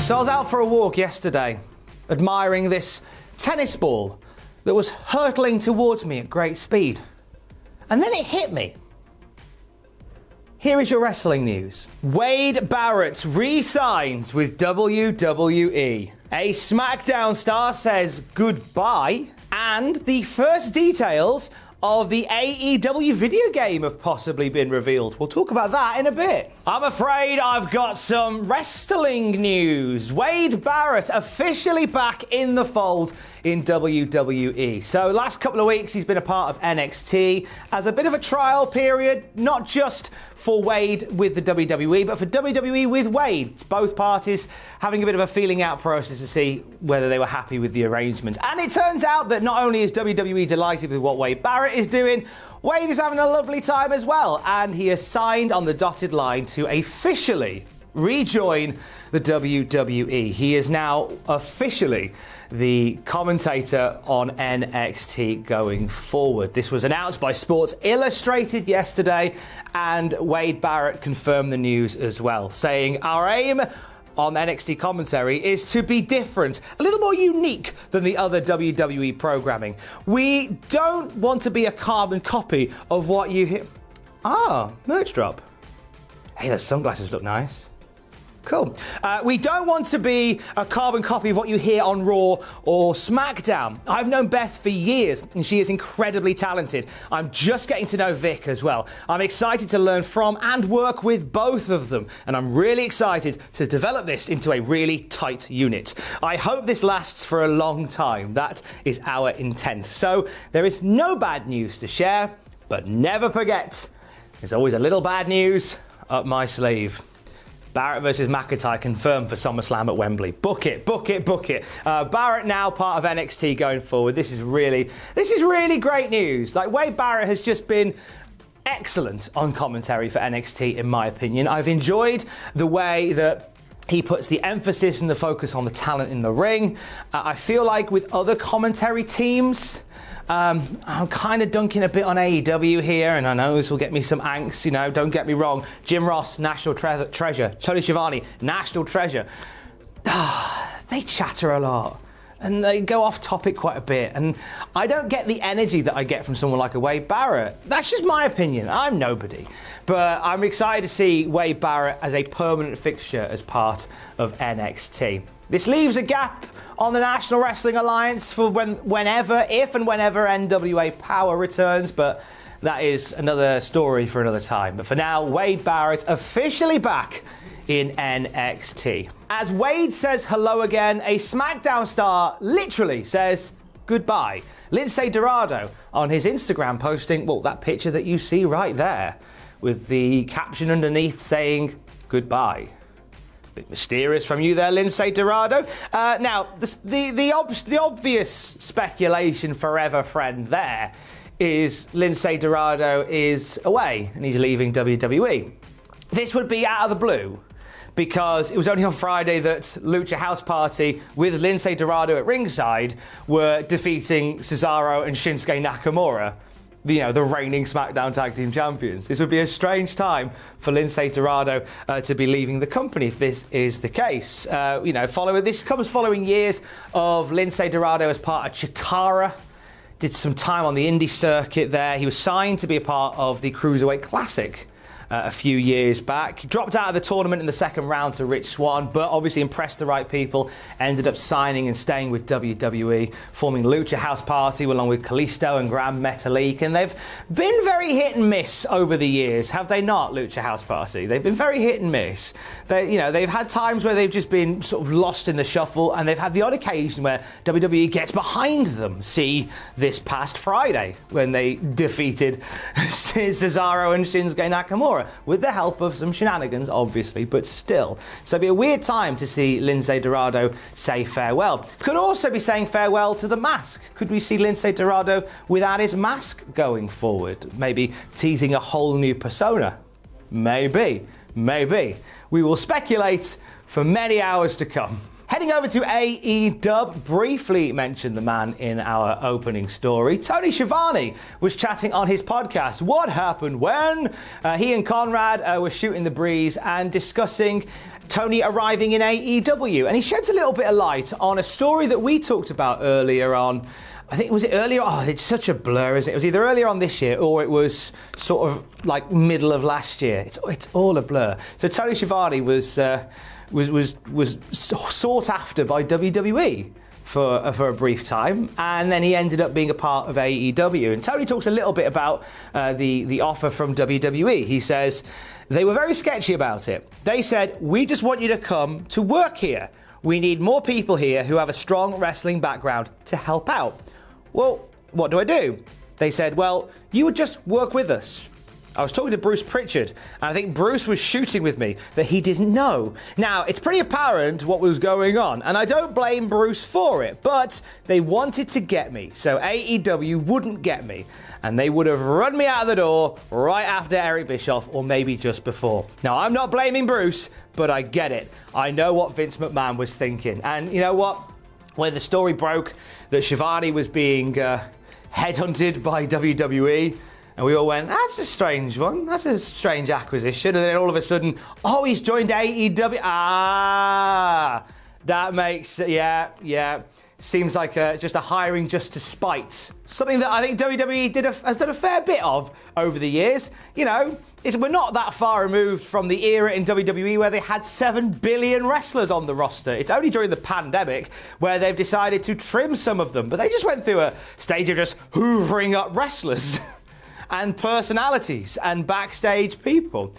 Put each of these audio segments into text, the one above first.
So I was out for a walk yesterday, admiring this tennis ball that was hurtling towards me at great speed. And then it hit me. Here is your wrestling news. Wade Barrett re-signs with WWE. A SmackDown star says goodbye, and the first details of the AEW video game have possibly been revealed. We'll talk about that in a bit. I'm afraid I've got some wrestling news. Wade Barrett officially back in the fold in WWE. So last couple of weeks he's been a part of NXT as a bit of a trial period, not just for Wade with the WWE, but for WWE with Wade. It's both parties having a bit of a feeling out process to see whether they were happy with the arrangement. And it turns out that not only is WWE delighted with what Wade Barrett is doing, Wade is having a lovely time as well, and he has signed on the dotted line to officially rejoin the WWE. He is now officially the commentator on NXT going forward. This was announced by Sports Illustrated yesterday, and Wade Barrett confirmed the news as well, saying, "Our aim on NXT commentary is to be different, a little more unique than the other WWE programming. We don't want to be a carbon copy of what you hear." Merch drop. Hey, those sunglasses look nice. Cool. We don't want to be a carbon copy of what you hear on Raw or SmackDown. I've known Beth for years, and she is incredibly talented. I'm just getting to know Vic as well. I'm excited to learn from and work with both of them, and I'm really excited to develop this into a really tight unit. I hope this lasts for a long time. That is our intent. So there is no bad news to share, but never forget, there's always a little bad news up my sleeve. Barrett versus McIntyre confirmed for SummerSlam at Wembley. Book it, book it, book it. Barrett now part of NXT going forward. This is really great news. Like, Wade Barrett has just been excellent on commentary for NXT, in my opinion. I've enjoyed the way that he puts the emphasis and the focus on the talent in the ring. I feel like with other commentary teams, I'm kind of dunking a bit on AEW here, and I know this will get me some angst, don't get me wrong. Jim Ross, national treasure. Tony Schiavone, national treasure. They chatter a lot, and they go off topic quite a bit, and I don't get the energy that I get from someone like a Wade Barrett. That's just my opinion. I'm nobody. But I'm excited to see Wade Barrett as a permanent fixture as part of NXT. This leaves a gap on the National Wrestling Alliance for if and whenever NWA Power returns, but that is another story for another time. But for now, Wade Barrett officially back in NXT. As Wade says hello again, a SmackDown star literally says goodbye. Lince Dorado on his Instagram posting, that picture that you see right there, with the caption underneath saying goodbye. Bit mysterious from you there, Lince Dorado. Now, the obvious speculation forever friend there is Lince Dorado is away and he's leaving WWE. This would be out of the blue, because it was only on Friday that Lucha House Party with Lince Dorado at ringside were defeating Cesaro and Shinsuke Nakamura, the reigning SmackDown Tag Team Champions. This would be a strange time for Lince Dorado to be leaving the company if this is the case. This comes following years of Lince Dorado as part of Chikara. Did some time on the indie circuit there. He was signed to be a part of the Cruiserweight Classic a few years back. He dropped out of the tournament in the second round to Rich Swann, but obviously impressed the right people, ended up signing and staying with WWE, forming Lucha House Party along with Kalisto and Grand Metalik, and they've been very hit and miss over the years, have they not, Lucha House Party? They've been very hit and miss. They've had times where they've just been sort of lost in the shuffle, and they've had the odd occasion where WWE gets behind them. See this past Friday when they defeated Cesaro and Shinsuke Nakamura, with the help of some shenanigans, obviously, but still. So it'd be a weird time to see Lince Dorado say farewell. Could also be saying farewell to the mask. Could we see Lince Dorado without his mask going forward? Maybe teasing a whole new persona? Maybe. We will speculate for many hours to come. Heading over to AEW, briefly mentioned the man in our opening story. Tony Schiavone was chatting on his podcast. What happened when? He and Conrad were shooting the breeze and discussing Tony arriving in AEW. And he sheds a little bit of light on a story that we talked about earlier on. I think, was it earlier? Oh, it's such a blur, isn't it? It was either earlier on this year or it was sort of like middle of last year. It's all a blur. So Tony Schiavone was sought after by WWE for a brief time, and then he ended up being a part of AEW. And Tony talks a little bit about the offer from WWE. He says they were very sketchy about it. They said, "We just want you to come to work here. We need more people here who have a strong wrestling background to help out." Well, what do? They said, "Well, you would just work with us." I was talking to Bruce Pritchard, and I think Bruce was shooting with me that he didn't know. Now, it's pretty apparent what was going on, and I don't blame Bruce for it, but they wanted to get me, so AEW wouldn't get me, and they would have run me out of the door right after Eric Bischoff, or maybe just before. Now, I'm not blaming Bruce, but I get it. I know what Vince McMahon was thinking, and you know what? When the story broke that Schiavone was being headhunted by WWE, and we all went, that's a strange one. That's a strange acquisition. And then all of a sudden, oh, he's joined AEW. Ah, that makes, yeah. Seems like just a hiring just to spite. Something that I think WWE has done a fair bit of over the years. You know, we're not that far removed from the era in WWE where they had 7 billion wrestlers on the roster. It's only during the pandemic where they've decided to trim some of them. But they just went through a stage of just hoovering up wrestlers and personalities and backstage people.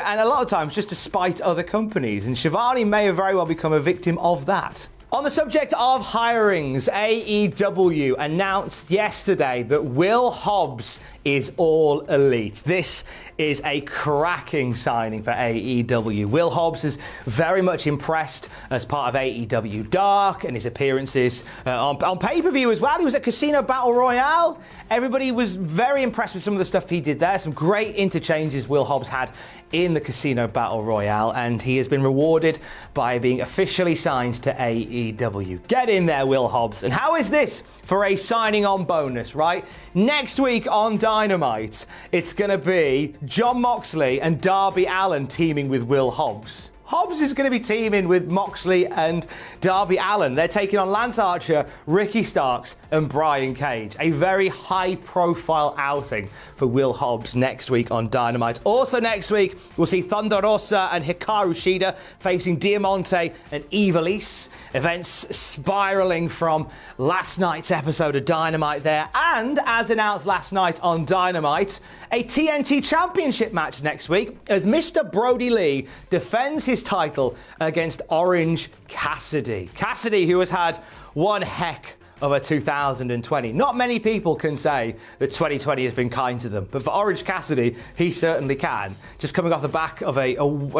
And a lot of times just to spite other companies. And Schiavone may have very well become a victim of that. On the subject of hirings, AEW announced yesterday that Will Hobbs is all elite. This is a cracking signing for AEW. Will Hobbs is very much impressed as part of AEW Dark and his appearances on pay-per-view as well. He was at Casino Battle Royale. Everybody was very impressed with some of the stuff he did there. Some great interchanges Will Hobbs had in the Casino Battle Royale, and he has been rewarded by being officially signed to AEW. Get in there, Will Hobbs. And how is this for a signing on bonus, right? Next week on Dynamite, it's going to be Jon Moxley and Darby Allin teaming with Will Hobbs. Hobbs is going to be teaming with Moxley and Darby Allin. They're taking on Lance Archer, Ricky Starks, and Brian Cage. A very high-profile outing for Will Hobbs next week on Dynamite. Also next week, we'll see Thunder Rosa and Hikaru Shida facing Diamante and Ivelisse. Events spiraling from last night's episode of Dynamite there. And, as announced last night on Dynamite, a TNT Championship match next week as Mr. Brody Lee defends his title against Orange Cassidy. Cassidy, who has had one heck of a 2020. Not many people can say that 2020 has been kind to them, but for Orange Cassidy, he certainly can. Just coming off the back of a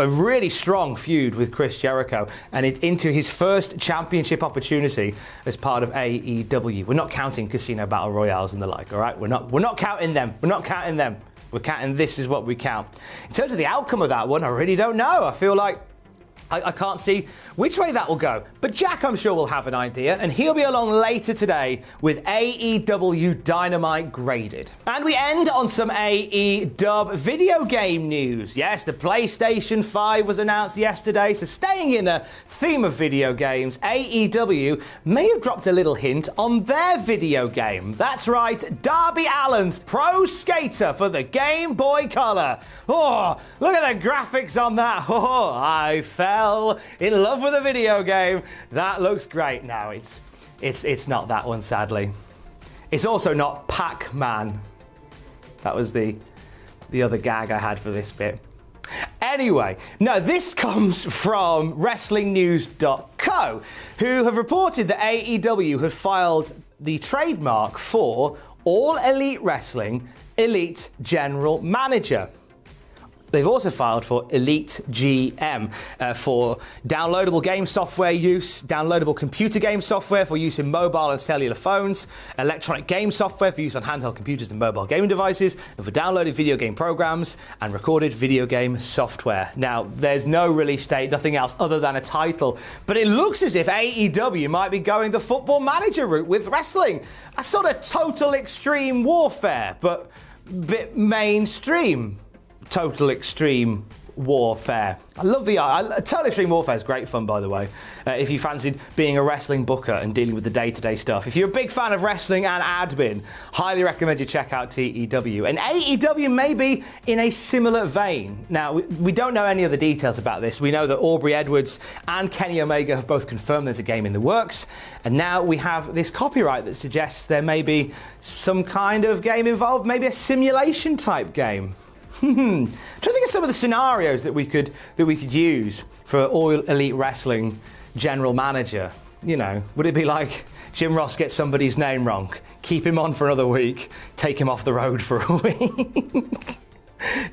really strong feud with Chris Jericho, and into his first championship opportunity as part of AEW. We're not counting Casino Battle Royales and the like, all right? We're not counting them. We're not counting them. We're counting this is what we count. In terms of the outcome of that one, I really don't know. I feel like I can't see which way that will go. But Jack, I'm sure, will have an idea, and he'll be along later today with AEW Dynamite Graded. And we end on some AEW video game news. Yes, the PlayStation 5 was announced yesterday, so staying in a theme of video games, AEW may have dropped a little hint on their video game. That's right, Darby Allin's Pro Skater for the Game Boy Color. Oh, look at the graphics on that. Oh, I fell in love with a video game. That looks great. No, it's not that one, sadly. It's also not Pac-Man. That was the other gag I had for this bit. Anyway, now this comes from WrestlingNews.co, who have reported that AEW have filed the trademark for All Elite Wrestling Elite General Manager. They've also filed for Elite GM for downloadable game software use, downloadable computer game software for use in mobile and cellular phones, electronic game software for use on handheld computers and mobile gaming devices, and for downloaded video game programs and recorded video game software. Now, there's no release date, nothing else other than a title, but it looks as if AEW might be going the Football Manager route with wrestling. A sort of total extreme warfare, but bit mainstream. Total Extreme Warfare. I love the Total Extreme Warfare is great fun, by the way, if you fancied being a wrestling booker and dealing with the day-to-day stuff. If you're a big fan of wrestling and admin, highly recommend you check out TEW. And AEW may be in a similar vein. Now, we don't know any other details about this. We know that Aubrey Edwards and Kenny Omega have both confirmed there's a game in the works, and now we have this copyright that suggests there may be some kind of game involved, maybe a simulation type game. Trying to think of some of the scenarios that we could use for All Elite Wrestling general manager. You know, would it be like Jim Ross gets somebody's name wrong, keep him on for another week, take him off the road for a week?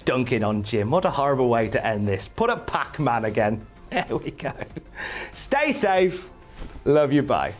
Dunking on Jim. What a horrible way to end this. Put up Pac-Man again. There we go. Stay safe. Love you. Bye.